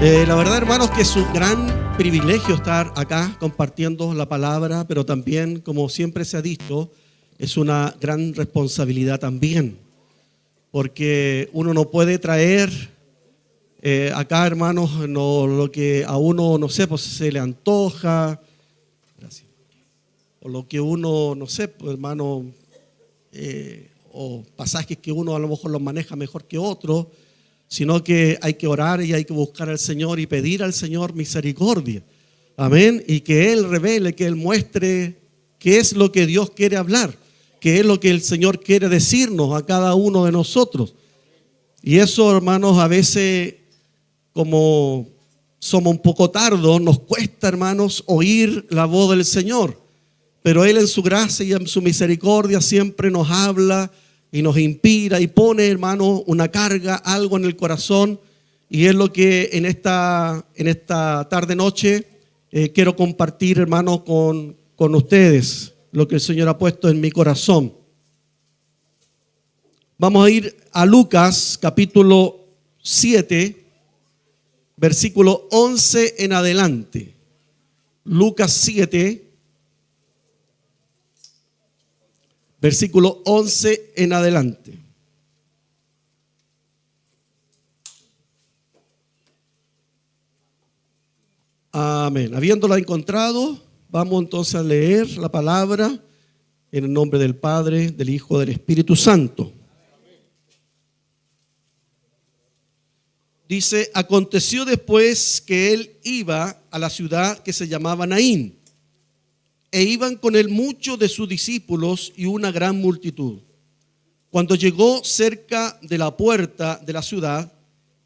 La verdad, hermanos, que es un gran privilegio estar acá compartiendo la palabra, pero también, como siempre se ha dicho, es una gran responsabilidad también, porque uno no puede traer acá, hermanos, lo que a uno, no sé, pues se le antoja, gracias, o lo que uno, no sé, pues, hermano, o pasajes que uno a lo mejor los maneja mejor que otros, sino que hay que orar y hay que buscar al Señor y pedir al Señor misericordia. Amén. Y que Él revele, que Él muestre qué es lo que Dios quiere hablar, qué es lo que el Señor quiere decirnos a cada uno de nosotros. Y eso, hermanos, a veces, como somos un poco tardos, nos cuesta, hermanos, oír la voz del Señor. Pero Él en su gracia y en su misericordia siempre nos habla y nos inspira y pone, hermano, una carga, algo en el corazón. Y es lo que en esta tarde-noche quiero compartir, hermano, con ustedes, lo que el Señor ha puesto en mi corazón. Vamos a ir a Lucas, capítulo 7, versículo 11 en adelante. Lucas 7, versículo 11 en adelante. Amén. Habiéndola encontrado, vamos entonces a leer la palabra en el nombre del Padre, del Hijo, del Espíritu Santo. Dice: aconteció después que él iba a la ciudad que se llamaba Naín, e iban con él muchos de sus discípulos y una gran multitud. Cuando llegó cerca de la puerta de la ciudad,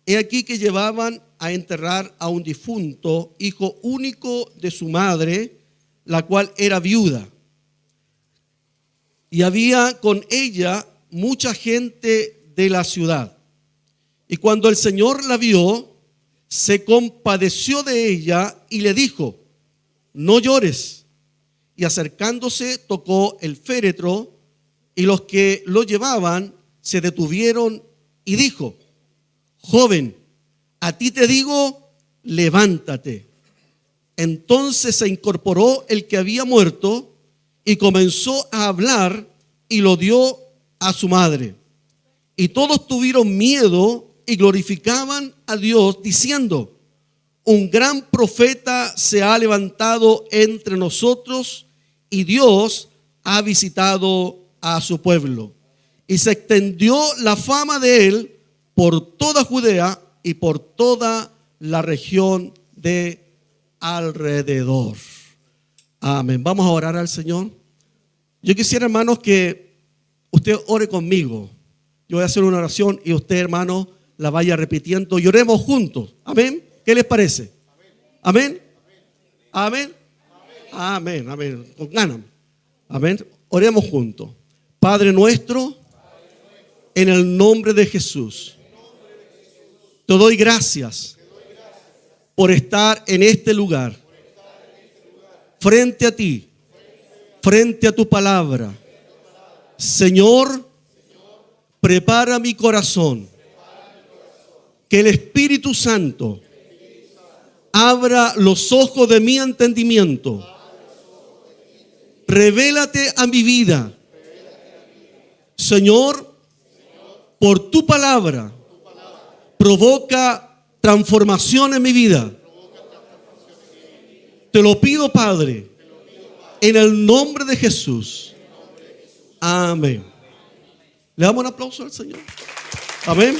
he aquí que llevaban a enterrar a un difunto, hijo único de su madre, la cual era viuda. Y había con ella mucha gente de la ciudad. Y cuando el Señor la vio, se compadeció de ella y le dijo: no llores. Y acercándose tocó el féretro, y los que lo llevaban se detuvieron y dijo: joven, a ti te digo, levántate. Entonces se incorporó el que había muerto y comenzó a hablar y lo dio a su madre. Y todos tuvieron miedo y glorificaban a Dios diciendo: un gran profeta se ha levantado entre nosotros y Dios ha visitado a su pueblo. Y se extendió la fama de él por toda Judea y por toda la región de alrededor. Amén. Vamos a orar al Señor. Yo quisiera, hermanos, que usted ore conmigo. Yo voy a hacer una oración y usted, hermano, la vaya repitiendo y oremos juntos. Amén. ¿Qué les parece? Amén. Amén. Amén. Amén. Con ganas. Amén. Oremos juntos. Padre nuestro, en el nombre de Jesús, te doy gracias por estar en este lugar, frente a ti, frente a tu palabra. Señor, prepara mi corazón, que el Espíritu Santo abra los ojos de mi entendimiento. Revélate a mi vida, Señor, por tu palabra. Provoca transformación en mi vida. Te lo pido, Padre, en el nombre de Jesús. Amén. Le damos un aplauso al Señor. Amén.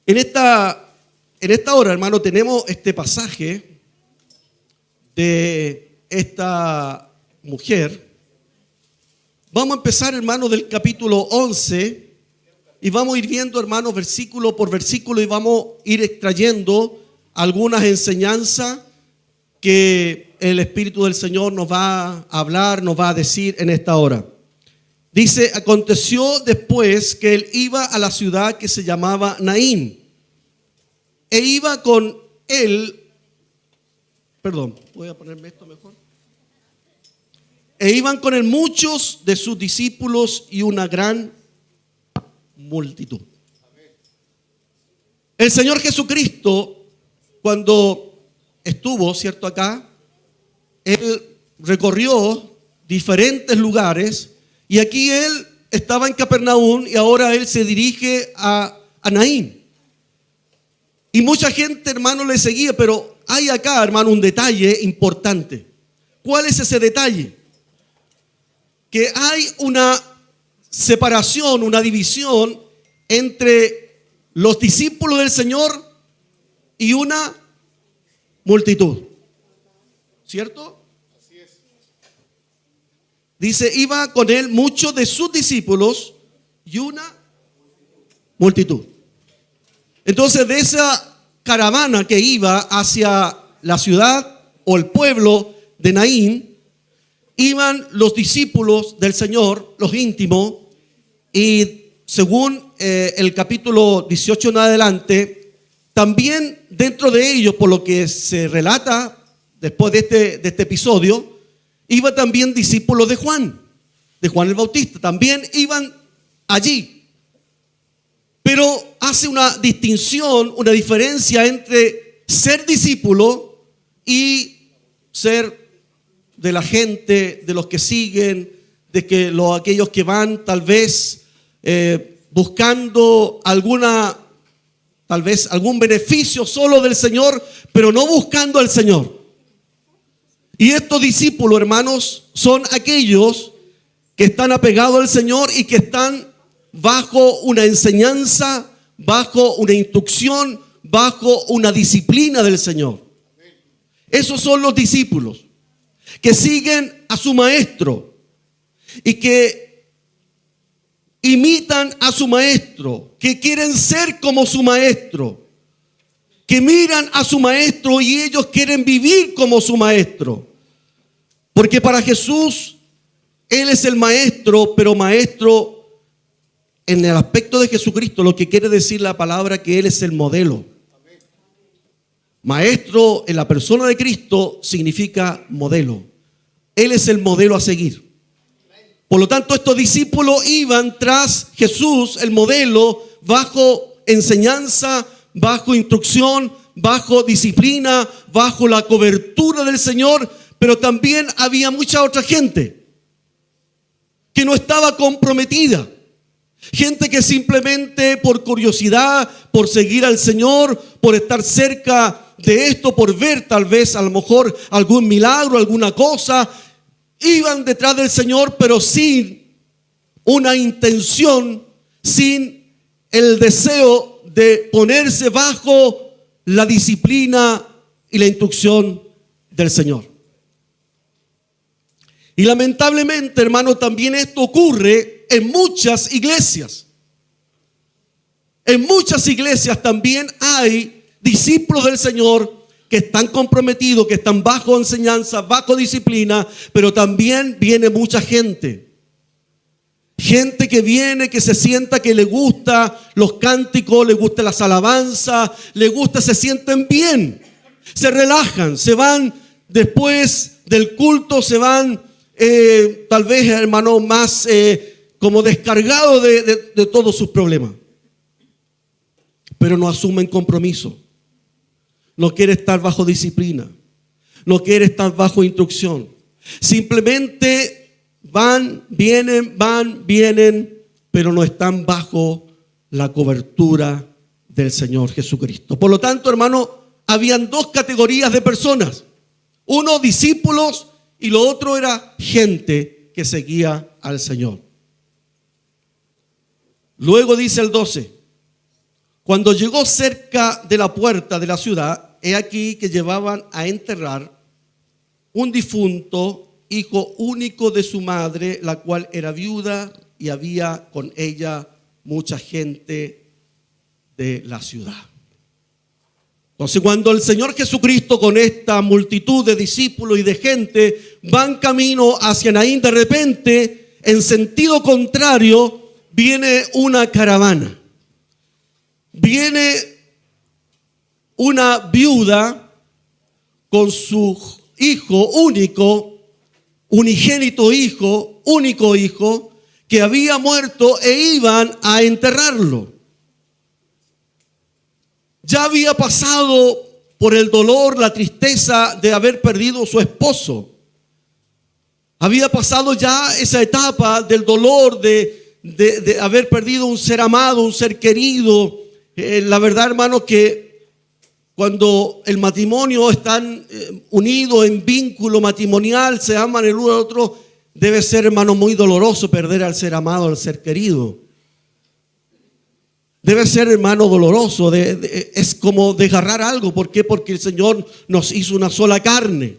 En esta hora, hermano, tenemos este pasaje de esta mujer. Vamos a empezar, hermano, del capítulo 11 y vamos a ir viendo, hermanos, versículo por versículo, y vamos a ir extrayendo algunas enseñanzas que el Espíritu del Señor nos va a hablar, nos va a decir en esta hora. Dice: aconteció después que él iba a la ciudad que se llamaba Naín, e iba con él, voy a ponerme esto mejor. E iban con él muchos de sus discípulos y una gran multitud. El Señor Jesucristo, cuando estuvo, ¿cierto?, acá, Él recorrió diferentes lugares y aquí Él estaba en Capernaum y ahora Él se dirige a Naín. Y mucha gente, hermano, le seguía, pero hay acá, hermano, un detalle importante. ¿Cuál es ese detalle? Que hay una separación, una división entre los discípulos del Señor y una multitud. ¿Cierto? Así es. Dice, iba con él muchos de sus discípulos y una multitud. Entonces, de esa caravana que iba hacia la ciudad o el pueblo de Naín, iban los discípulos del Señor, los íntimos, y según el capítulo 18 en adelante, también dentro de ellos, por lo que se relata después de este episodio, iba también discípulos de Juan el Bautista, también iban allí. Pero hace una distinción, una diferencia entre ser discípulo y ser de la gente, de los que siguen, de que aquellos que van tal vez buscando tal vez algún beneficio solo del Señor, pero no buscando al Señor. Y estos discípulos, hermanos, son aquellos que están apegados al Señor y que están bajo una enseñanza, bajo una instrucción, bajo una disciplina del Señor. Esos son los discípulos que siguen a su maestro y que imitan a su maestro, que quieren ser como su maestro, que miran a su maestro y ellos quieren vivir como su maestro. Porque para Jesús, Él es el maestro, pero maestro en el aspecto de Jesucristo, lo que quiere decir la palabra que Él es el modelo. Maestro en la persona de Cristo significa modelo. Él es el modelo a seguir. Por lo tanto, estos discípulos iban tras Jesús, el modelo, bajo enseñanza, bajo instrucción, bajo disciplina, bajo la cobertura del Señor, pero también había mucha otra gente que no estaba comprometida. Gente que simplemente por curiosidad, por seguir al Señor, por estar cerca de esto, por ver tal vez a lo mejor algún milagro, alguna cosa, iban detrás del Señor, pero sin una intención, sin el deseo de ponerse bajo la disciplina y la instrucción del Señor. Y lamentablemente, hermano, también esto ocurre en muchas iglesias. En muchas iglesias también hay discípulos del Señor que están comprometidos, que están bajo enseñanza, bajo disciplina, pero también viene mucha gente. Gente que viene, que se sienta, que le gusta los cánticos, le gusta las alabanzas, le gusta, se sienten bien, se relajan, se van después del culto, se van tal vez, hermano, más como descargados de todos sus problemas. Pero no asumen compromiso. No quiere estar bajo disciplina. No quiere estar bajo instrucción. Simplemente van, vienen, pero no están bajo la cobertura del Señor Jesucristo. Por lo tanto, hermano, habían dos categorías de personas. Uno, discípulos, y lo otro era gente que seguía al Señor. Luego dice el 12, cuando llegó cerca de la puerta de la ciudad, he aquí que llevaban a enterrar un difunto, hijo único de su madre, la cual era viuda, y había con ella mucha gente de la ciudad. Entonces, cuando el Señor Jesucristo con esta multitud de discípulos y de gente van camino hacia Naín, de repente, en sentido contrario, viene una caravana. Viene una viuda con su hijo único, unigénito hijo, único hijo, que había muerto e iban a enterrarlo. Ya había pasado por el dolor, la tristeza de haber perdido a su esposo. Había pasado ya esa etapa del dolor de haber perdido un ser amado, un ser querido. La verdad, hermano, que cuando el matrimonio están unidos en vínculo matrimonial, se aman el uno al otro, debe ser, hermano, muy doloroso perder al ser amado, al ser querido. Debe ser, hermano, doloroso. Es como desgarrar algo. ¿Por qué? Porque el Señor nos hizo una sola carne.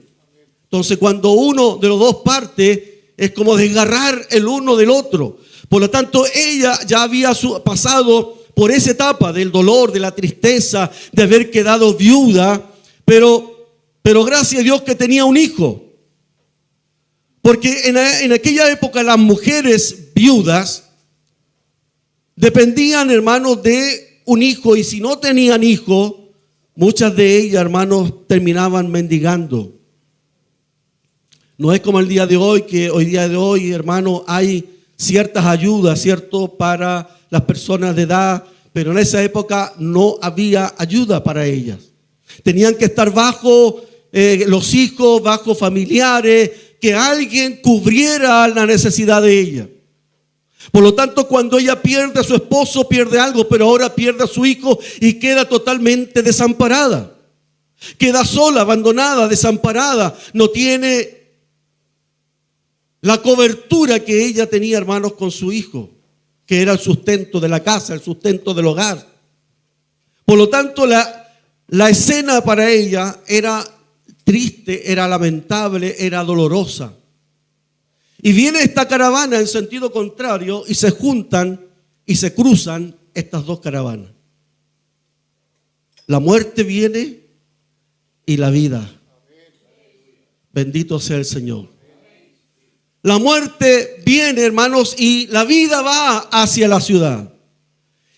Entonces, cuando uno de los dos parte, es como desgarrar el uno del otro. Por lo tanto, ella ya había pasado por esa etapa del dolor, de la tristeza, de haber quedado viuda. Pero gracias a Dios que tenía un hijo. Porque en aquella época las mujeres viudas dependían, hermanos, de un hijo. Y si no tenían hijo, muchas de ellas, hermanos, terminaban mendigando. No es como el día de hoy, que hoy día de hoy, hermano, hay ciertas ayudas, ¿cierto?, para las personas de edad, pero en esa época no había ayuda para ellas. Tenían que estar bajo los hijos, bajo familiares, que alguien cubriera la necesidad de ella. Por lo tanto, cuando ella pierde a su esposo, pierde algo, pero ahora pierde a su hijo y queda totalmente desamparada. Queda sola, abandonada, desamparada, no tiene la cobertura que ella tenía, hermanos, con su hijo, que era el sustento de la casa, el sustento del hogar. Por lo tanto, la escena para ella era triste, era lamentable, era dolorosa. Y viene esta caravana en sentido contrario y se juntan y se cruzan estas dos caravanas. La muerte viene y la vida. Bendito sea el Señor. La muerte viene, hermanos, y la vida va hacia la ciudad.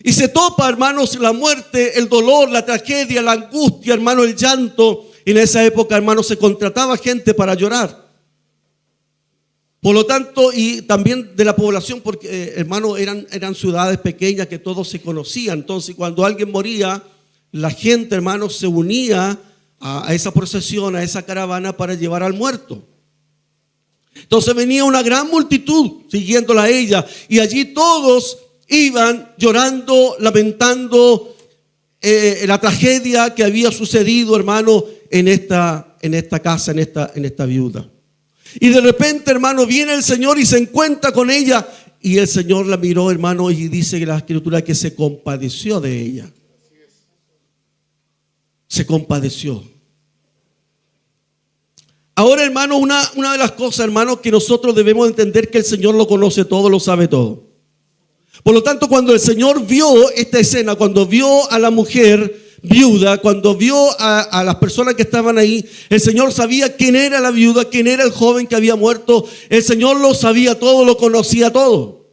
Y se topa, hermanos, la muerte, el dolor, la tragedia, la angustia, hermano, el llanto. Y en esa época, hermanos, se contrataba gente para llorar. Por lo tanto, y también de la población, porque, hermano, eran ciudades pequeñas que todos se conocían. Entonces, cuando alguien moría, la gente, hermano, se unía a esa procesión, a esa caravana para llevar al muerto. Entonces venía una gran multitud siguiéndola a ella, y allí todos iban llorando, lamentando la tragedia que había sucedido, hermano, en esta casa, en esta viuda. Y de repente, hermano, viene el Señor y se encuentra con ella, y el Señor la miró, hermano, y dice que la Escritura que se compadeció de ella. Se compadeció. Ahora, hermano, una de las cosas, hermano, que nosotros debemos entender, que el Señor lo conoce todo, lo sabe todo. Por lo tanto, cuando el Señor vio esta escena, cuando vio a la mujer viuda, cuando vio a las personas que estaban ahí, el Señor sabía quién era la viuda, quién era el joven que había muerto. El Señor lo sabía todo, lo conocía todo.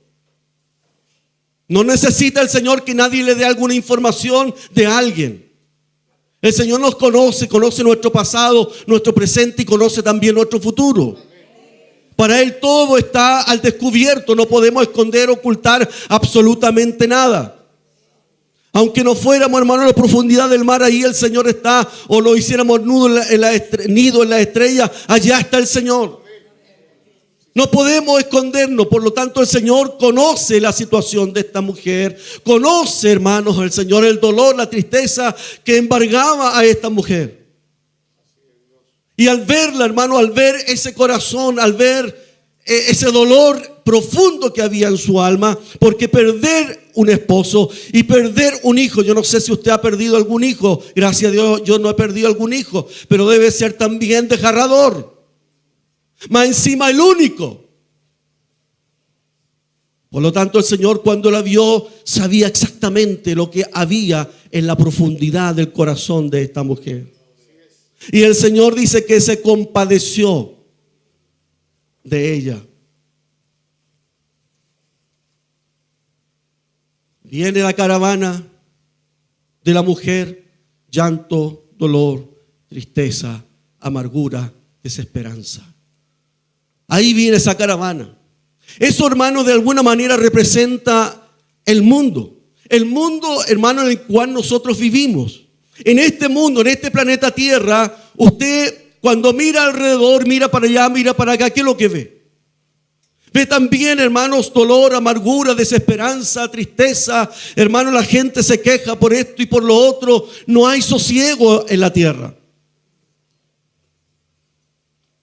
No necesita el Señor que nadie le dé alguna información de alguien. El Señor nos conoce, conoce nuestro pasado, nuestro presente y conoce también nuestro futuro. Para Él todo está al descubierto, no podemos esconder, ocultar absolutamente nada. Aunque no fuéramos, hermano, a la profundidad del mar, ahí el Señor está, o lo hiciéramos nido en la estrella, allá está el Señor. No podemos escondernos. Por lo tanto, el Señor conoce la situación de esta mujer. Conoce, hermanos, el Señor el dolor, la tristeza que embargaba a esta mujer. Y al verla, hermano, al ver ese corazón, al ver ese dolor profundo que había en su alma, porque perder un esposo y perder un hijo, yo no sé si usted ha perdido algún hijo, gracias a Dios yo no he perdido algún hijo, pero debe ser también desgarrador. Más encima el único. Por lo tanto, el Señor, cuando la vio, sabía exactamente lo que había en la profundidad del corazón de esta mujer. Y el Señor dice que se compadeció de ella. Viene la caravana de la mujer, llanto, dolor, tristeza, amargura, desesperanza. Ahí viene esa caravana. Eso, hermano, de alguna manera representa el mundo. El mundo, hermano, en el cual nosotros vivimos. En este mundo, en este planeta Tierra, usted cuando mira alrededor, mira para allá, mira para acá, ¿qué es lo que ve? Ve también, hermanos, dolor, amargura, desesperanza, tristeza. Hermano, la gente se queja por esto y por lo otro. No hay sosiego en la tierra.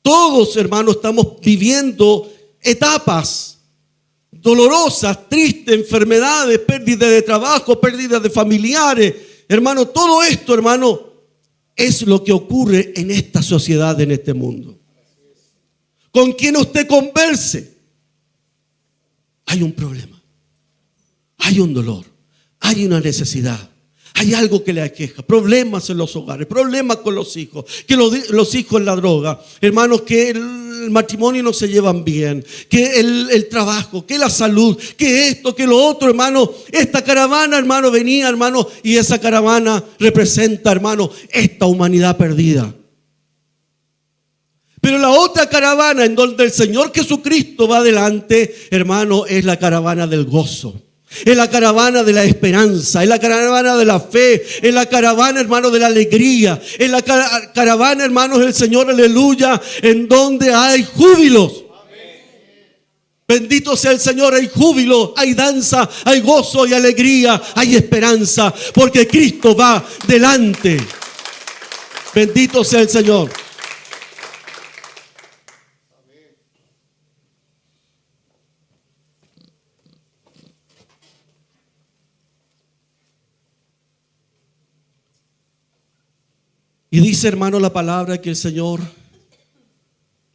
Todos, hermanos, estamos viviendo etapas dolorosas, tristes, enfermedades, pérdida de trabajo, pérdida de familiares. Hermano, todo esto, hermano, es lo que ocurre en esta sociedad, en este mundo. Con quien usted converse, hay un problema, hay un dolor, hay una necesidad, hay algo que le aqueja, problemas en los hogares, problemas con los hijos, que los hijos en la droga, hermanos, que el matrimonio no se llevan bien, que el trabajo, que la salud, que esto, que lo otro, hermano. Esta caravana, hermano, venía, hermano, y esa caravana representa, hermano, esta humanidad perdida. Pero la otra caravana en donde el Señor Jesucristo va adelante, hermano, es la caravana del gozo. Es la caravana de la esperanza, es la caravana de la fe, es la caravana, hermano, de la alegría, es la caravana, hermanos, del Señor, aleluya, en donde hay júbilos. Bendito sea el Señor, hay júbilo, hay danza, hay gozo, hay alegría, hay esperanza, porque Cristo va delante. Bendito sea el Señor. Y dice, hermano, la palabra que el Señor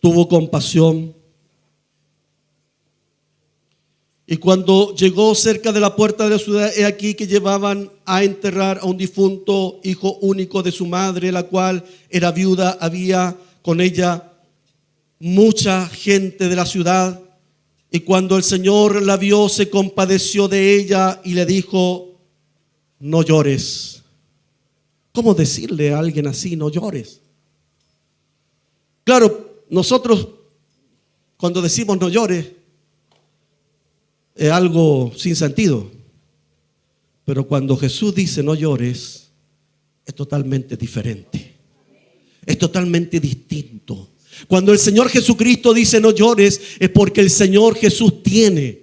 tuvo compasión. Y cuando llegó cerca de la puerta de la ciudad, he aquí que llevaban a enterrar a un difunto hijo único de su madre, la cual era viuda. Había con ella mucha gente de la ciudad. Y cuando el Señor la vio, se compadeció de ella y le dijo: no llores. ¿Cómo decirle a alguien así, no llores? Claro, nosotros cuando decimos no llores, es algo sin sentido. Pero cuando Jesús dice no llores, es totalmente diferente. Es totalmente distinto. Cuando el Señor Jesucristo dice no llores, es porque el Señor Jesús tiene,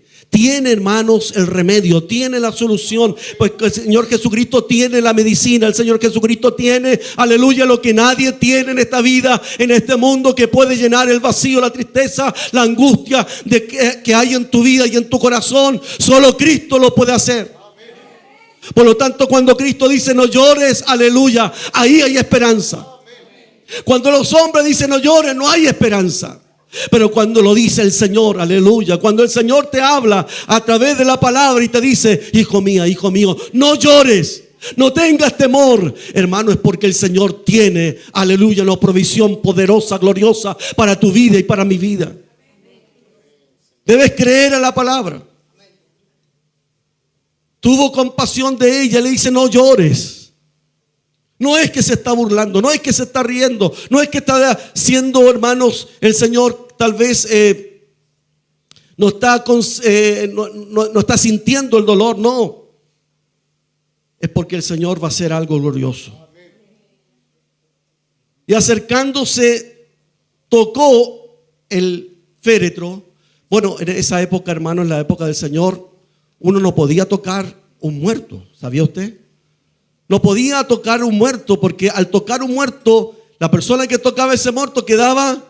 hermanos, el remedio, tiene la solución. Pues el Señor Jesucristo tiene la medicina. El Señor Jesucristo tiene, aleluya, lo que nadie tiene en esta vida, en este mundo, que puede llenar el vacío, la tristeza, la angustia que hay en tu vida y en tu corazón. Solo Cristo lo puede hacer. Por lo tanto, cuando Cristo dice no llores, aleluya, ahí hay esperanza. Cuando los hombres dicen no llores, no hay esperanza. Pero cuando lo dice el Señor, aleluya, cuando el Señor te habla a través de la palabra y te dice: hijo mío, no llores, no tengas temor, hermano, es porque el Señor tiene, aleluya, una provisión poderosa, gloriosa para tu vida y para mi vida. Debes creer en la palabra. Tuvo compasión de ella, le dice: no llores. No es que se está burlando, no es que se está riendo, no es que está siendo, hermanos, el Señor tal vez no está sintiendo el dolor, no. Es porque el Señor va a hacer algo glorioso. Y acercándose, tocó el féretro. Bueno, en esa época, hermano, en la época del Señor, uno no podía tocar un muerto, ¿sabía usted? No podía tocar un muerto, porque al tocar un muerto, la persona que tocaba ese muerto quedaba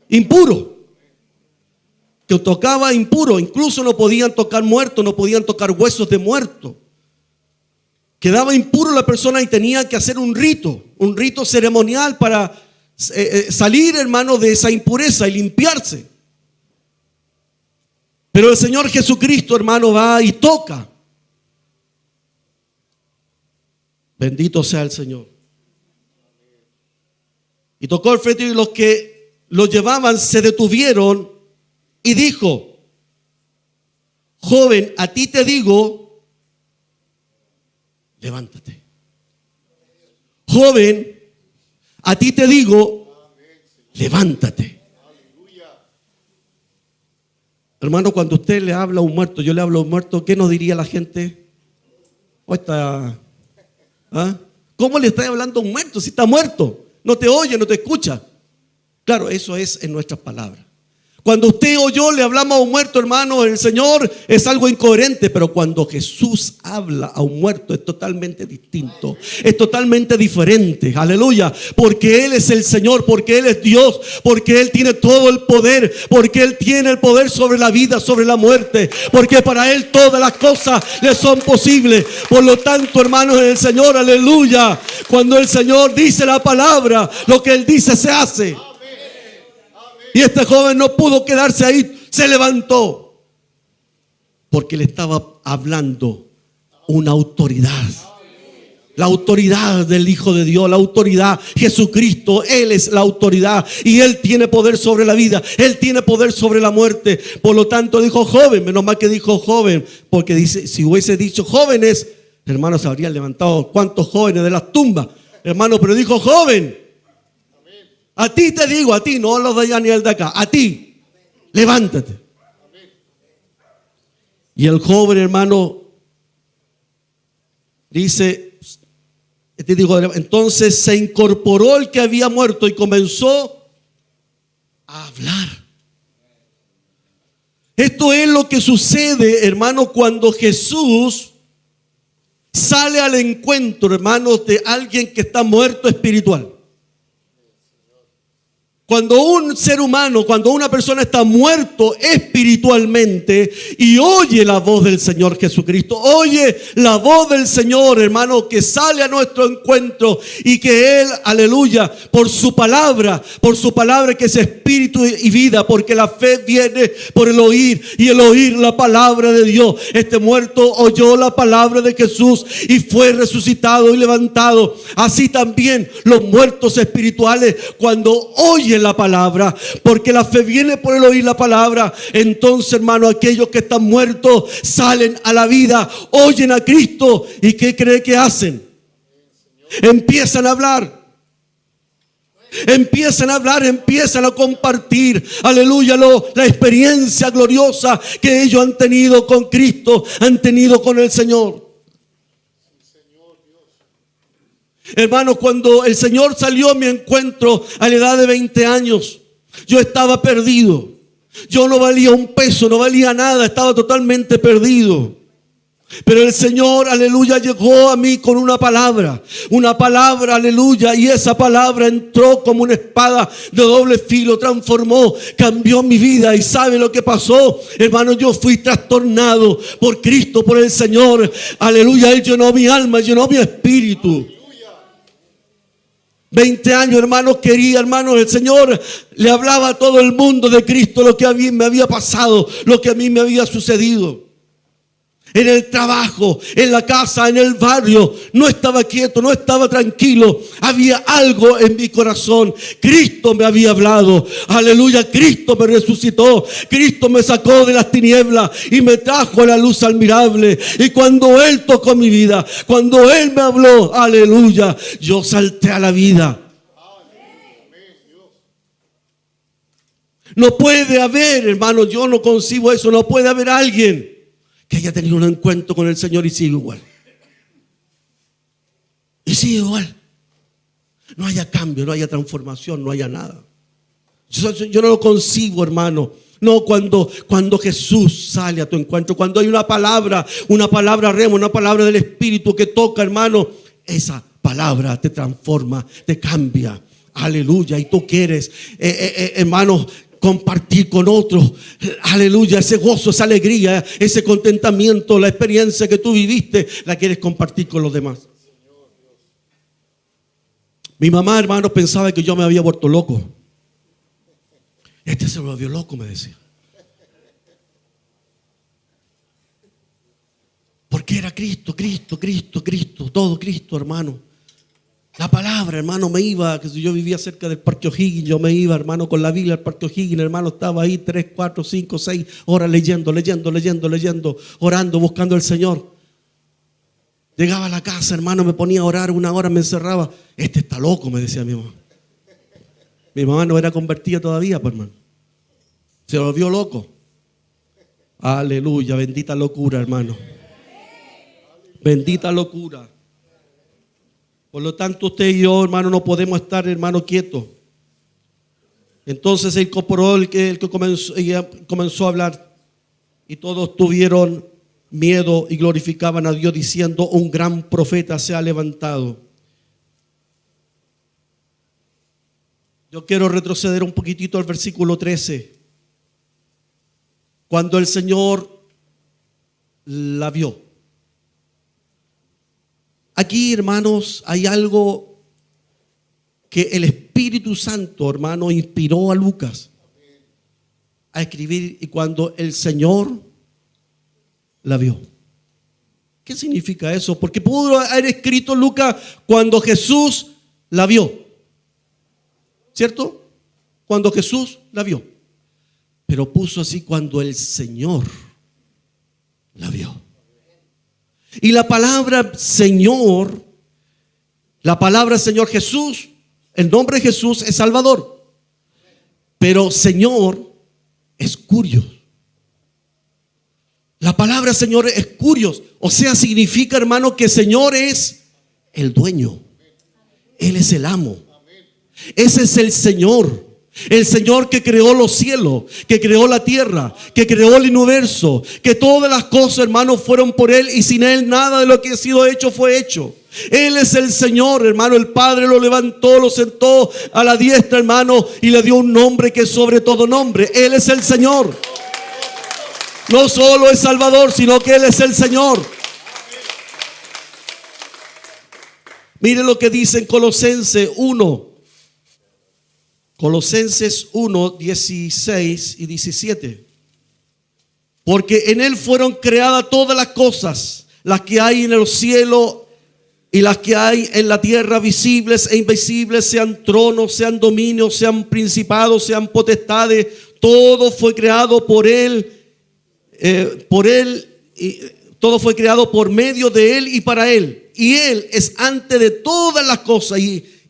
impuro. Que tocaba impuro. Incluso no podían tocar muertos, no podían tocar huesos de muerto. Quedaba impuro la persona y tenía que hacer un rito ceremonial para salir, hermano, de esa impureza y limpiarse. Pero el Señor Jesucristo, hermano, va y toca. Bendito sea el Señor. Y tocó el féretro, y los que lo llevaban se detuvieron y dijo: joven, a ti te digo, levántate. Joven, a ti te digo, levántate. Hermano, cuando usted le habla a un muerto, yo le hablo a un muerto, ¿qué nos diría la gente? ¿O está, ¿ah? ¿Cómo le está hablando a un muerto si está muerto? No te oye, no te escucha. Claro, eso es en nuestras palabras. Cuando usted o yo le hablamos a un muerto, hermano, el Señor, es algo incoherente, pero cuando Jesús habla a un muerto es totalmente distinto, es totalmente diferente, aleluya, porque Él es el Señor, porque Él es Dios, porque Él tiene todo el poder, porque Él tiene el poder sobre la vida, sobre la muerte, porque para Él todas las cosas le son posibles. Por lo tanto, hermanos, el Señor, aleluya, cuando el Señor dice la palabra, lo que Él dice se hace. Y este joven no pudo quedarse ahí, se levantó, porque le estaba hablando una autoridad. La autoridad del Hijo de Dios, la autoridad, Jesucristo, Él es la autoridad y Él tiene poder sobre la vida, Él tiene poder sobre la muerte. Por lo tanto dijo joven, menos mal que dijo joven, porque dice, si hubiese dicho jóvenes, hermanos, se habrían levantado cuántos jóvenes de las tumbas, hermano, pero dijo joven. A ti te digo, a ti, no a los de allá ni al de acá, a ti, levántate. Y el joven, hermano, dice, te digo, entonces se incorporó el que había muerto y comenzó a hablar. Esto es lo que sucede, hermano, cuando Jesús sale al encuentro, hermanos, de alguien que está muerto espiritual. Cuando un ser humano, cuando una persona está muerto espiritualmente y oye la voz del Señor Jesucristo, oye la voz del Señor, hermano, que sale a nuestro encuentro y que Él, aleluya, por su palabra que es espíritu y vida, porque la fe viene por el oír y el oír la palabra de Dios. Este muerto oyó la palabra de Jesús y fue resucitado y levantado. Así también los muertos espirituales, cuando oyen la palabra, porque la fe viene por el oír la palabra, entonces, hermano, aquellos que están muertos salen a la vida, oyen a Cristo y ¿qué cree que hacen? Empiezan a hablar. Empiezan a hablar, empiezan a compartir, aleluya, la experiencia gloriosa que ellos han tenido con Cristo, han tenido con el Señor. Hermanos, cuando el Señor salió a mi encuentro a la edad de 20 años, yo estaba perdido. Yo no valía un peso, no valía nada, estaba totalmente perdido. Pero el Señor, aleluya, llegó a mí con una palabra, aleluya, y esa palabra entró como una espada de doble filo, transformó, cambió mi vida. ¿Y sabe lo que pasó? Hermano, yo fui trastornado por Cristo, por el Señor, aleluya. Él llenó mi alma, llenó mi espíritu. 20 años, hermano, quería, hermano, el Señor le hablaba a todo el mundo de Cristo, lo que a mí me había pasado, lo que a mí me había sucedido. En el trabajo, en la casa, en el barrio, no estaba quieto, no estaba tranquilo. Había algo en mi corazón. Cristo me había hablado. Aleluya, Cristo me resucitó. Cristo me sacó de las tinieblas y me trajo a la luz admirable. Y cuando Él tocó mi vida, cuando Él me habló, aleluya, yo salté a la vida. No puede haber, hermano, yo no concibo eso, no puede haber alguien que haya tenido un encuentro con el Señor y sigue igual. Y sigue igual. No haya cambio, no haya transformación, no haya nada. Yo no lo concibo, hermano. No, cuando Jesús sale a tu encuentro, cuando hay una palabra rema, una palabra del Espíritu que toca, hermano, esa palabra te transforma, te cambia. Aleluya. Y tú quieres, hermano, compartir con otros, aleluya, ese gozo, esa alegría, ese contentamiento, la experiencia que tú viviste, la quieres compartir con los demás. Mi mamá, hermano, pensaba que yo me había vuelto loco. Este se volvió loco, me decía. Porque era Cristo, Cristo, Cristo, Cristo, todo Cristo, hermano. La palabra, hermano, me iba, que si yo vivía cerca del Parque O'Higgins, yo me iba, hermano, con la Biblia al Parque O'Higgins, hermano, estaba ahí 3, 4, 5, 6 horas leyendo, orando, buscando al Señor. Llegaba a la casa, hermano, me ponía a orar, 1 hora me encerraba. Este está loco, me decía mi mamá. Mi mamá no era convertida todavía, pues, hermano. Se volvió loco. Aleluya, bendita locura, hermano. Bendita locura. Por lo tanto, usted y yo, hermano, no podemos estar, hermano, quietos. Entonces se incorporó el que comenzó a hablar, y todos tuvieron miedo y glorificaban a Dios diciendo: un gran profeta se ha levantado. Yo quiero retroceder un poquitito al versículo 13. Cuando el Señor la vio. Aquí, hermanos, hay algo que el Espíritu Santo, hermano, inspiró a Lucas a escribir. Y cuando el Señor la vio. ¿Qué significa eso? Porque pudo haber escrito Lucas cuando Jesús la vio, ¿cierto? Cuando Jesús la vio. Pero puso así: cuando el Señor la vio. Y la palabra Señor, Jesús, el nombre de Jesús es Salvador. Pero Señor es Curios. La palabra Señor es Curios. O sea, significa, hermano, que Señor es el dueño. Él es el amo. Ese es el Señor. El Señor que creó los cielos, que creó la tierra, que creó el universo, que todas las cosas, hermano, fueron por Él, y sin Él nada de lo que ha sido hecho fue hecho. Él es el Señor, hermano. El Padre lo levantó, lo sentó a la diestra, hermano, y le dio un nombre que es sobre todo nombre. Él es el Señor. No solo es Salvador, sino que Él es el Señor. Mire lo que dice en Colosenses 1. Colosenses 1, 16 y 17. Porque en Él fueron creadas todas las cosas, las que hay en el cielo y las que hay en la tierra, visibles e invisibles, sean tronos, sean dominios, sean principados, sean potestades. Todo fue creado por Él, y todo fue creado por medio de Él y para Él. Y Él es antes de todas las cosas,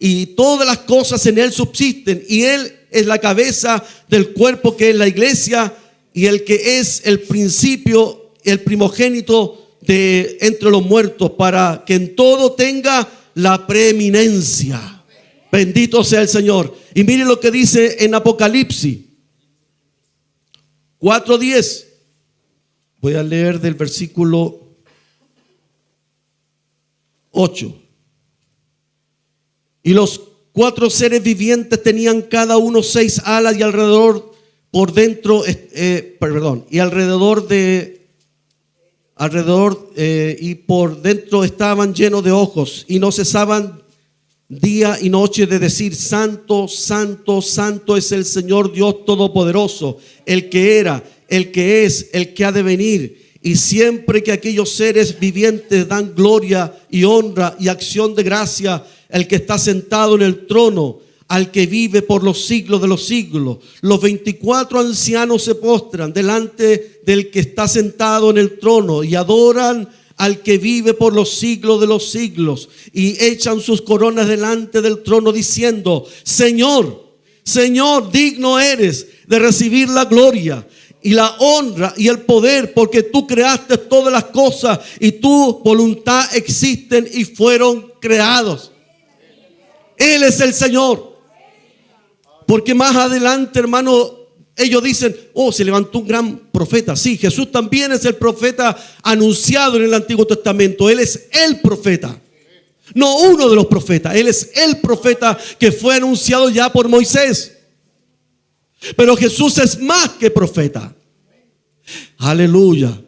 y todas las cosas en Él subsisten, y Él es la cabeza del cuerpo, que es la iglesia, y el que es el principio, el primogénito de entre los muertos, para que en todo tenga la preeminencia. Bendito sea el Señor. Y mire lo que dice en Apocalipsis 4:10. Voy a leer del versículo 8. Y los 4 seres vivientes tenían cada uno 6 alas, y alrededor por dentro, y por dentro estaban llenos de ojos, y no cesaban día y noche de decir: Santo, Santo, Santo es el Señor Dios Todopoderoso, el que era, el que es, el que ha de venir. Y siempre que aquellos seres vivientes dan gloria y honra y acción de gracia al que está sentado en el trono, al que vive por los siglos de los siglos, los 24 ancianos se postran delante del que está sentado en el trono y adoran al que vive por los siglos de los siglos, y echan sus coronas delante del trono diciendo: Señor, Señor, digno eres de recibir la gloria y la honra y el poder, porque tú creaste todas las cosas, y tu voluntad existen y fueron creados. Él es el Señor. Porque más adelante, hermano, ellos dicen: oh, se levantó un gran profeta. Sí, Jesús también es el profeta anunciado en el Antiguo Testamento. Él es el profeta, no uno de los profetas. Él es el profeta que fue anunciado ya por Moisés. Pero Jesús es más que profeta. Aleluya.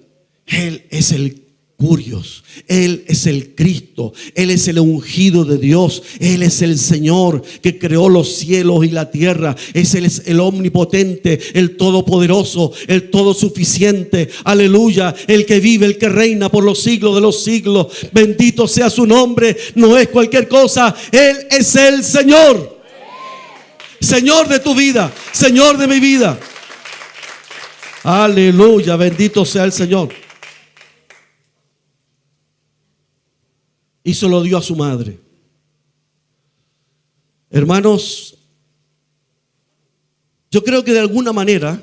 Él es el Curios. Él es el Cristo. Él es el ungido de Dios. Él es el Señor que creó los cielos y la tierra. Él es el omnipotente, el todopoderoso, el todosuficiente. Aleluya. El que vive, el que reina por los siglos de los siglos. Bendito sea su nombre. No es cualquier cosa. Él es el Señor. Señor de tu vida, Señor de mi vida. Aleluya, bendito sea el Señor. Y se lo dio a su madre. Hermanos, yo creo que de alguna manera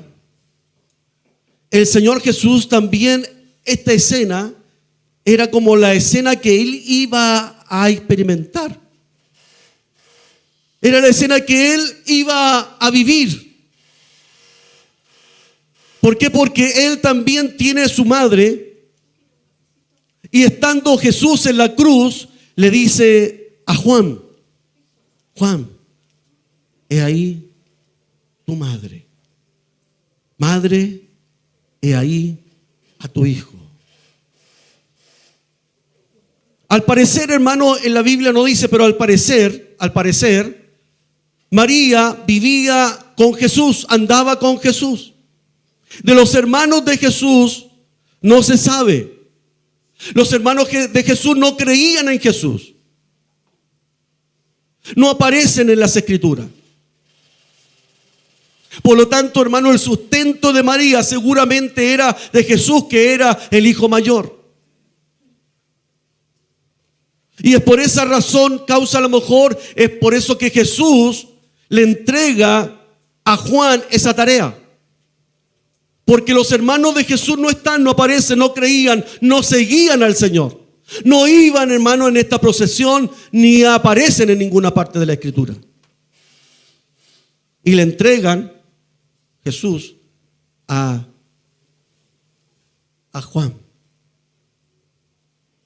el Señor Jesús también, esta escena era como la escena que Él iba a experimentar. Era la escena que Él iba a vivir. ¿Por qué? Porque Él también tiene su madre. Y estando Jesús en la cruz, le dice a Juan: Juan, he ahí tu madre. Madre, he ahí a tu hijo. Al parecer, hermano, en la Biblia no dice, pero al parecer, María vivía con Jesús, andaba con Jesús. De los hermanos de Jesús no se sabe. Los hermanos de Jesús no creían en Jesús. No aparecen en las Escrituras. Por lo tanto, hermano, el sustento de María seguramente era de Jesús, que era el hijo mayor. Y es por esa razón, causa a lo mejor, es por eso que Jesús le entrega a Juan esa tarea. Porque los hermanos de Jesús no están, no aparecen, no creían, no seguían al Señor. No iban, hermano, en esta procesión, ni aparecen en ninguna parte de la Escritura. Y le entregan Jesús a Juan.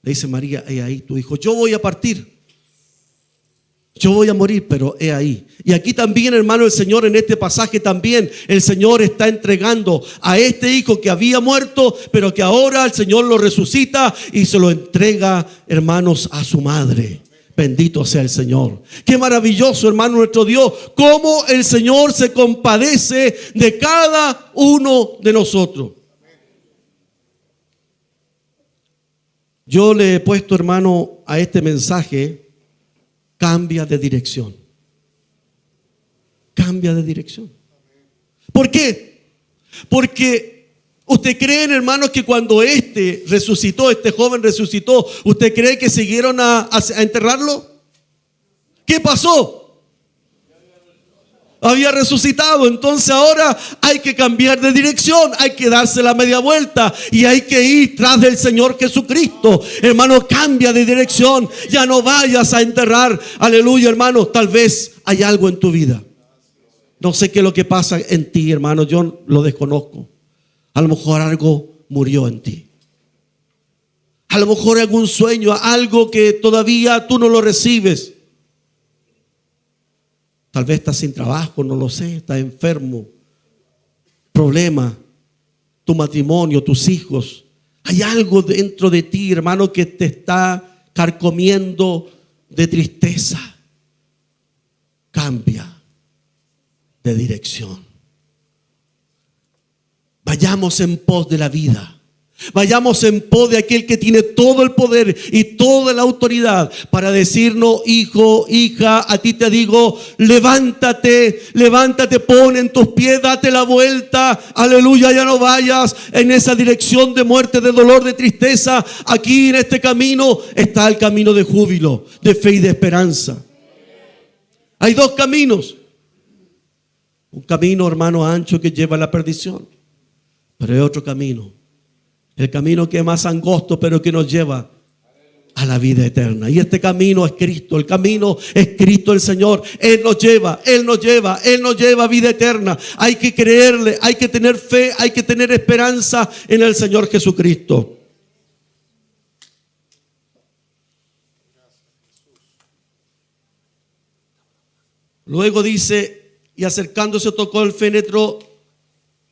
Le dice: María, he ahí tu hijo. Yo voy a partir. Yo voy a morir, pero he ahí. Y aquí también, hermano, el Señor en este pasaje también, el Señor está entregando a este hijo que había muerto, pero que ahora el Señor lo resucita y se lo entrega, hermanos, a su madre. Bendito sea el Señor. Qué maravilloso, hermano, nuestro Dios. Cómo el Señor se compadece de cada uno de nosotros. Yo le he puesto, hermano, a este mensaje: cambia de dirección. Cambia de dirección. ¿Por qué? Porque ¿usted creen, hermanos, que cuando este joven resucitó, usted cree que siguieron a enterrarlo? ¿Qué pasó? Había resucitado. Entonces ahora hay que cambiar de dirección, hay que darse la media vuelta y hay que ir tras del Señor Jesucristo. Hermano, cambia de dirección. Ya no vayas a enterrar. Aleluya, hermano. Tal vez hay algo en tu vida. No sé qué es lo que pasa en ti, hermano. Yo lo desconozco. A lo mejor algo murió en ti. A lo mejor algún sueño, algo que todavía tú no lo recibes. Tal vez estás sin trabajo, no lo sé, estás enfermo. Problema, tu matrimonio, tus hijos. Hay algo dentro de ti, hermano, que te está carcomiendo de tristeza. Cambia de dirección. Vayamos en pos de la vida. Vayamos en pos de aquel que tiene todo el poder y toda la autoridad para decirnos: hijo, hija, a ti te digo, levántate, pon en tus pies, date la vuelta, aleluya, ya no vayas en esa dirección de muerte, de dolor, de tristeza. Aquí en este camino está el camino de júbilo, de fe y de esperanza. Hay dos caminos. Un camino, hermano, ancho que lleva a la perdición, pero hay otro camino. El camino que es más angosto, pero que nos lleva a la vida eterna. Y este camino es Cristo. El camino es Cristo el Señor. Él nos lleva a vida eterna. Hay que creerle, hay que tener fe, hay que tener esperanza en el Señor Jesucristo. Luego dice: y acercándose tocó el fénetro,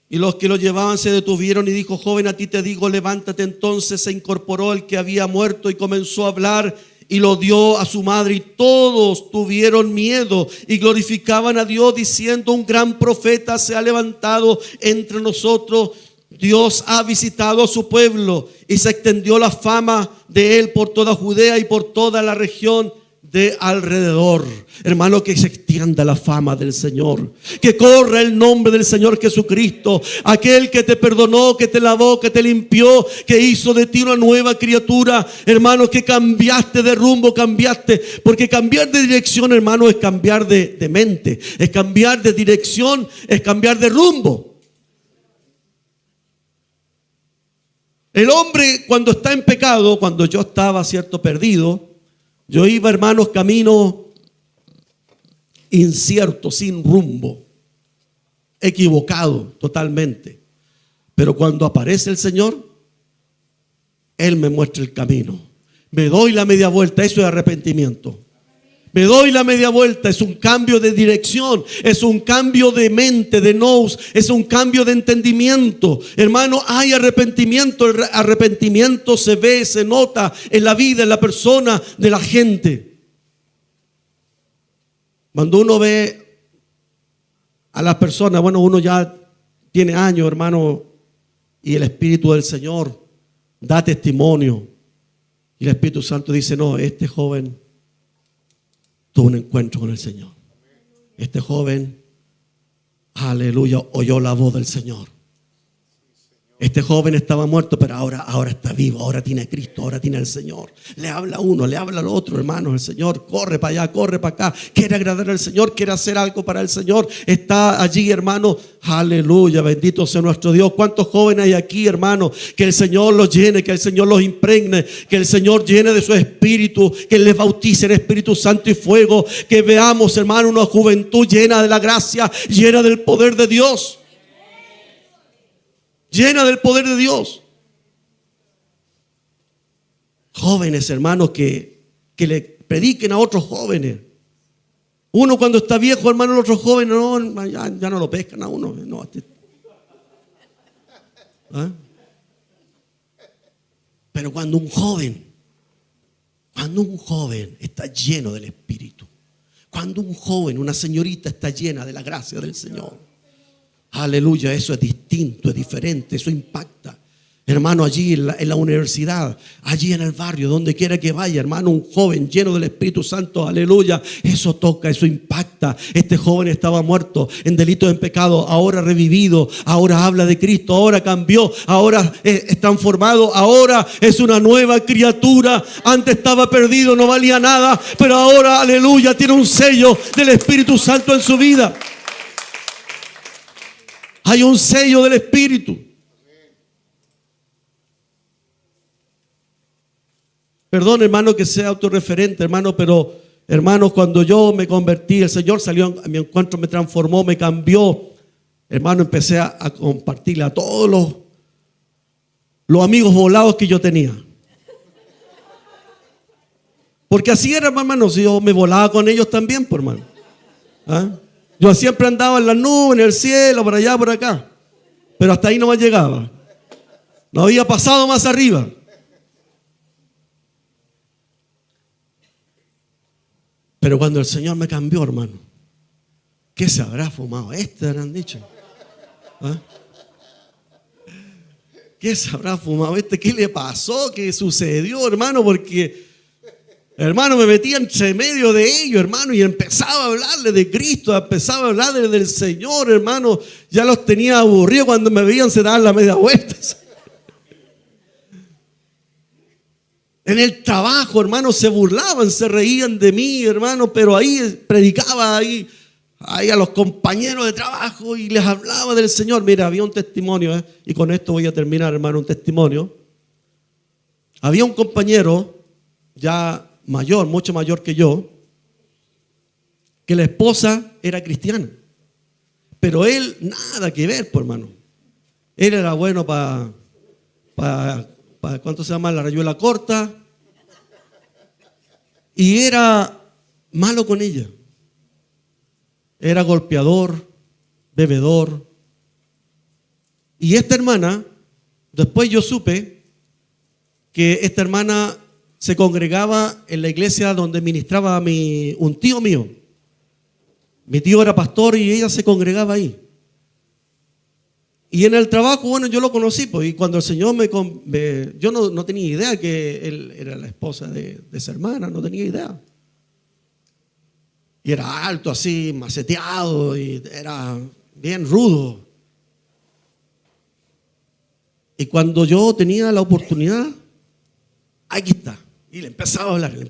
y los que lo llevaban se detuvieron, y dijo: joven, a ti te digo, levántate. Entonces se incorporó el que había muerto y comenzó a hablar, y lo dio a su madre. Y todos tuvieron miedo y glorificaban a Dios, diciendo: un gran profeta se ha levantado entre nosotros. Dios ha visitado a su pueblo, y se extendió la fama de él por toda Judea y por toda la región de alrededor. Hermano, que se extienda la fama del Señor, que corra el nombre del Señor Jesucristo, aquel que te perdonó, que te lavó, que te limpió, que hizo de ti una nueva criatura. Hermano, que cambiaste de rumbo, porque cambiar de dirección, hermano, es cambiar de mente, es cambiar de dirección, es cambiar de rumbo. El hombre cuando está en pecado, cuando yo estaba, cierto, perdido, yo iba, hermanos, camino incierto, sin rumbo, equivocado totalmente. Pero cuando aparece el Señor, Él me muestra el camino. Me doy la media vuelta, eso es arrepentimiento. Me doy la media vuelta, es un cambio de dirección, es un cambio de mente, de nous, es un cambio de entendimiento. Hermano, hay arrepentimiento, el arrepentimiento se ve, se nota en la vida, en la persona de la gente. Cuando uno ve a las personas, bueno, uno ya tiene años, hermano, y el Espíritu del Señor da testimonio. Y el Espíritu Santo dice, no, este joven tuvo un encuentro con el Señor. Este joven, aleluya, oyó la voz del Señor. Este joven estaba muerto, pero ahora está vivo, ahora tiene a Cristo, ahora tiene al Señor. Le habla a uno, le habla al otro, hermano. El Señor corre para allá, corre para acá. Quiere agradar al Señor, quiere hacer algo para el Señor. Está allí, hermano. Aleluya, bendito sea nuestro Dios. ¿Cuántos jóvenes hay aquí, hermano? Que el Señor los llene, que el Señor los impregne, que el Señor llene de su espíritu, que les bautice en Espíritu Santo y fuego. Que veamos, hermano, una juventud llena de la gracia, llena del poder de Dios. Llena del poder de Dios. Jóvenes, hermanos, que le prediquen a otros jóvenes. Uno cuando está viejo, hermano, el otro joven, no, ya no lo pescan a uno. No, ¿ah? Pero cuando un joven está lleno del Espíritu, cuando un joven, una señorita está llena de la gracia del Señor, aleluya, eso es distinto, es diferente, eso impacta. Hermano, allí en la universidad, allí en el barrio, donde quiera que vaya, hermano, un joven lleno del Espíritu Santo, aleluya, eso toca, eso impacta. Este joven estaba muerto en delitos, en pecado, ahora revivido, ahora habla de Cristo, ahora cambió, ahora es transformado, ahora es una nueva criatura. Antes estaba perdido, no valía nada, pero ahora, aleluya, tiene un sello del Espíritu Santo en su vida. Hay un sello del Espíritu. Perdón, hermano, que sea autorreferente, hermano, pero, hermano, cuando yo me convertí, el Señor salió a mi encuentro, me transformó, me cambió. Hermano, empecé a compartirle a todos los amigos volados que yo tenía. Porque así era, hermano, si yo me volaba con ellos también, por hermano. ¿Ah? Yo siempre andaba en las nubes, en el cielo, por allá, por acá. Pero hasta ahí no me llegaba. No había pasado más arriba. Pero cuando el Señor me cambió, hermano, ¿qué se habrá fumado este? ¿Han dicho? ¿Ah? ¿Qué se habrá fumado este? ¿Qué le pasó? ¿Qué sucedió, hermano? Porque, hermano, me metía entre medio de ellos, hermano, y empezaba a hablarle de Cristo, empezaba a hablarle del Señor, hermano. Ya los tenía aburridos, cuando me veían se daban la media vuelta. En el trabajo, hermano, se burlaban, se reían de mí, hermano, pero ahí predicaba ahí a los compañeros de trabajo y les hablaba del Señor. Mira, había un testimonio, y con esto voy a terminar, hermano, un testimonio. Había un compañero ya mayor, mucho mayor que yo, que la esposa era cristiana, pero él nada que ver, pues, hermano. Él era bueno para ¿cuánto se llama? La rayuela corta. Y era malo con ella. Era golpeador, bebedor. Y esta hermana, después yo supe que esta hermana se congregaba en la iglesia donde ministraba un tío mío. Mi tío era pastor y ella se congregaba ahí. Y en el trabajo, bueno, yo lo conocí, pues, y cuando el Señor yo no tenía idea que él era la esposa de esa hermana, no tenía idea. Y era alto así, maceteado, y era bien rudo. Y cuando yo tenía la oportunidad, aquí está. Y le empezaba a hablar, le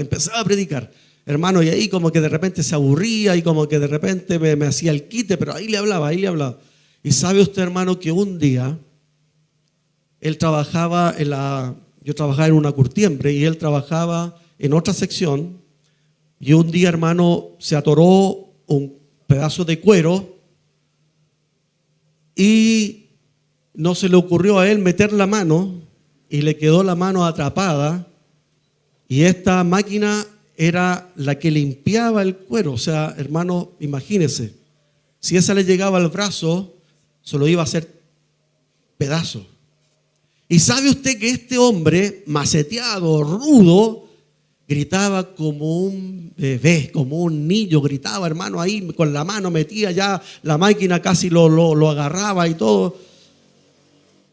empezaba a predicar. Hermano, y ahí como que de repente se aburría y como que de repente me hacía el quite, pero ahí le hablaba. Y sabe usted, hermano, que un día Él trabajaba yo trabajaba en una curtiembre y él trabajaba en otra sección. Y un día, hermano, se atoró un pedazo de cuero y no se le ocurrió a él meter la mano y le quedó la mano atrapada. Y esta máquina era la que limpiaba el cuero. O sea, hermano, imagínese, si esa le llegaba al brazo, se lo iba a hacer pedazo. Y sabe usted que este hombre, maceteado, rudo, gritaba como un bebé, como un niño, gritaba, hermano, ahí con la mano metía ya, la máquina casi lo agarraba y todo.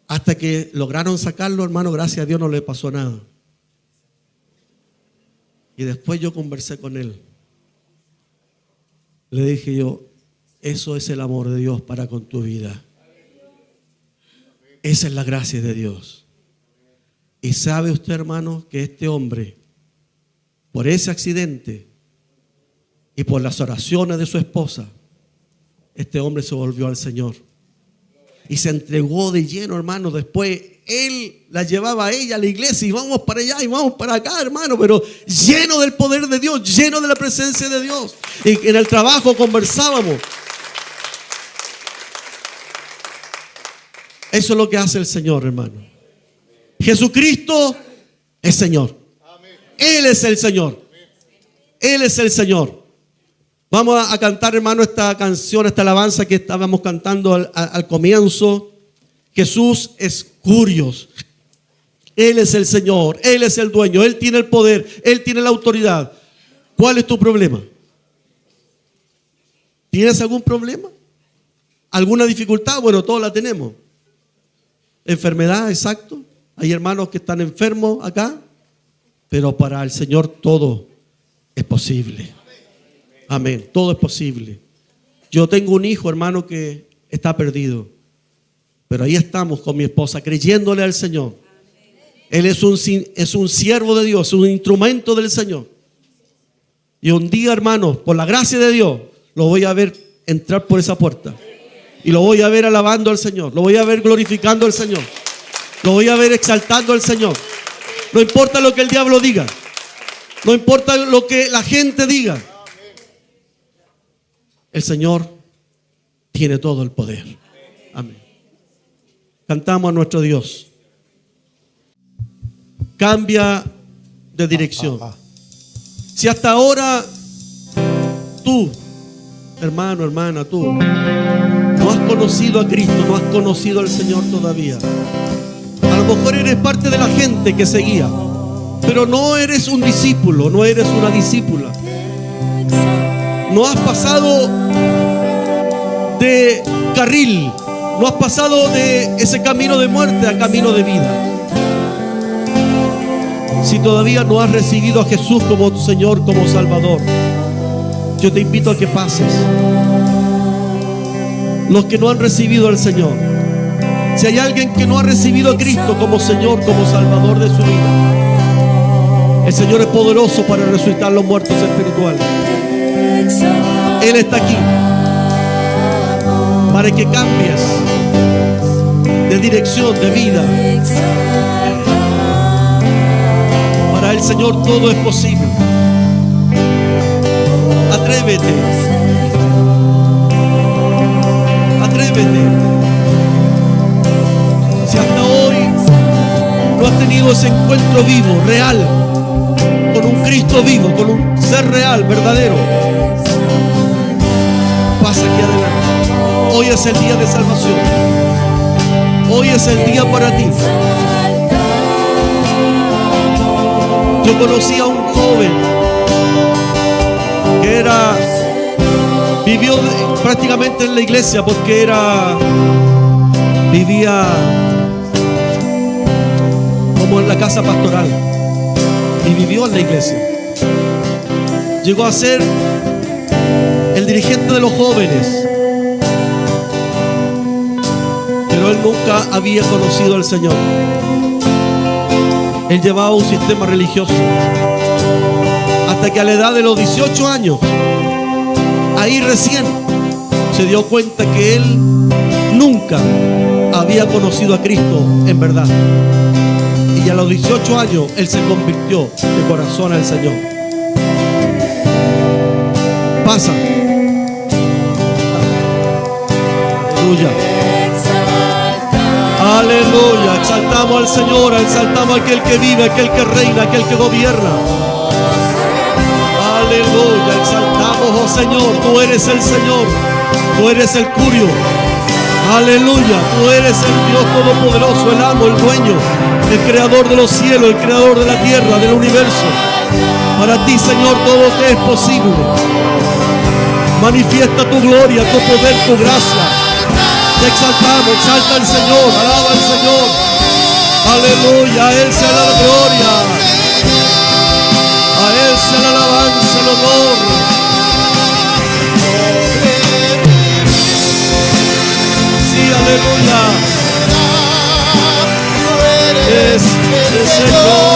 Hasta que lograron sacarlo, hermano, gracias a Dios no le pasó nada. Y después yo conversé con él. Le dije yo, eso es el amor de Dios para con tu vida. Esa es la gracia de Dios. Y sabe usted, hermano, que este hombre, por ese accidente y por las oraciones de su esposa, este hombre se volvió al Señor. Y se entregó de lleno, hermano. Después él la llevaba a ella a la iglesia y vamos para allá y vamos para acá, hermano, pero lleno del poder de Dios, lleno de la presencia de Dios. Y en el trabajo conversábamos. Eso es lo que hace el Señor, hermano. Jesucristo es Señor. Él es el Señor. Él es el Señor. Vamos a cantar, hermano, esta canción, esta alabanza que estábamos cantando al comienzo. Jesús es Curios. Él es el Señor. Él es el dueño. Él tiene el poder. Él tiene la autoridad. ¿Cuál es tu problema? ¿Tienes algún problema? ¿Alguna dificultad? Bueno, todos la tenemos. Enfermedad, exacto. Hay hermanos que están enfermos acá, pero para el Señor todo es posible. Amén, todo es posible. Yo tengo un hijo, hermano, que está perdido, pero ahí estamos con mi esposa creyéndole al Señor. Él es un siervo de Dios, un instrumento del Señor. Y un día, hermano, por la gracia de Dios, lo voy a ver entrar por esa puerta. Y lo voy a ver alabando al Señor. Lo voy a ver glorificando al Señor. Lo voy a ver exaltando al Señor. No importa lo que el diablo diga. No importa lo que la gente diga. El Señor tiene todo el poder. Amén. Cantamos a nuestro Dios. Cambia de dirección. Si hasta ahora tú, hermano, hermana, tú no has conocido a Cristo, no has conocido al Señor todavía. A lo mejor eres parte de la gente que seguía, pero no eres un discípulo, no eres una discípula. No has pasado de carril, no has pasado de ese camino de muerte a camino de vida. Si todavía no has recibido a Jesús como tu Señor, como Salvador, yo te invito a que pases. Los que no han recibido al Señor, si hay alguien que no ha recibido a Cristo como Señor, como Salvador de su vida, el Señor es poderoso para resucitar los muertos espirituales. Él está aquí para que cambies de dirección, de vida. Para el Señor todo es posible. Atrévete. Atrévete. Si hasta hoy no has tenido ese encuentro vivo, real, con un Cristo vivo, con un ser real, verdadero, pasa aquí adelante. Hoy es el día de salvación. Hoy es el día para ti. Yo conocí a un joven que vivió prácticamente en la iglesia porque vivía como en la casa pastoral y vivió en la iglesia. Llegó a ser el dirigente de los jóvenes, pero él nunca había conocido al Señor. Él llevaba un sistema religioso hasta que a la edad de los 18 años, ahí recién se dio cuenta que él nunca había conocido a Cristo en verdad. Y a los 18 años él se convirtió de corazón al Señor. Pasa. Aleluya. Aleluya. Exaltamos al Señor, exaltamos a aquel que vive, aquel que reina, aquel que gobierna. Aleluya. Exaltamos, oh Señor, tú eres el Señor, tú eres el Curio. Aleluya, tú eres el Dios todopoderoso, el amo, el dueño, el creador de los cielos, el creador de la tierra, del universo. Para ti, Señor, todo te es posible. Manifiesta tu gloria, tu poder, tu gracia. Te exaltamos, exalta al Señor, alaba al Señor. Aleluya, a Él sea la gloria, a Él sea la alabanza, el honor. Aleluya, es el Señor.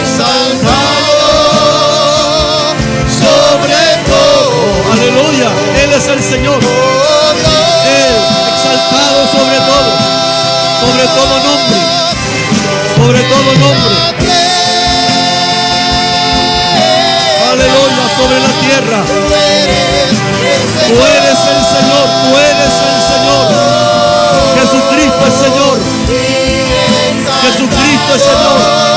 Exaltado sobre todo. Aleluya, Él es el Señor. Él exaltado sobre todo nombre, sobre todo nombre. Aleluya, sobre la tierra. Tú eres el Señor, tú eres el Señor. Jesucristo es Señor. Jesucristo es Señor.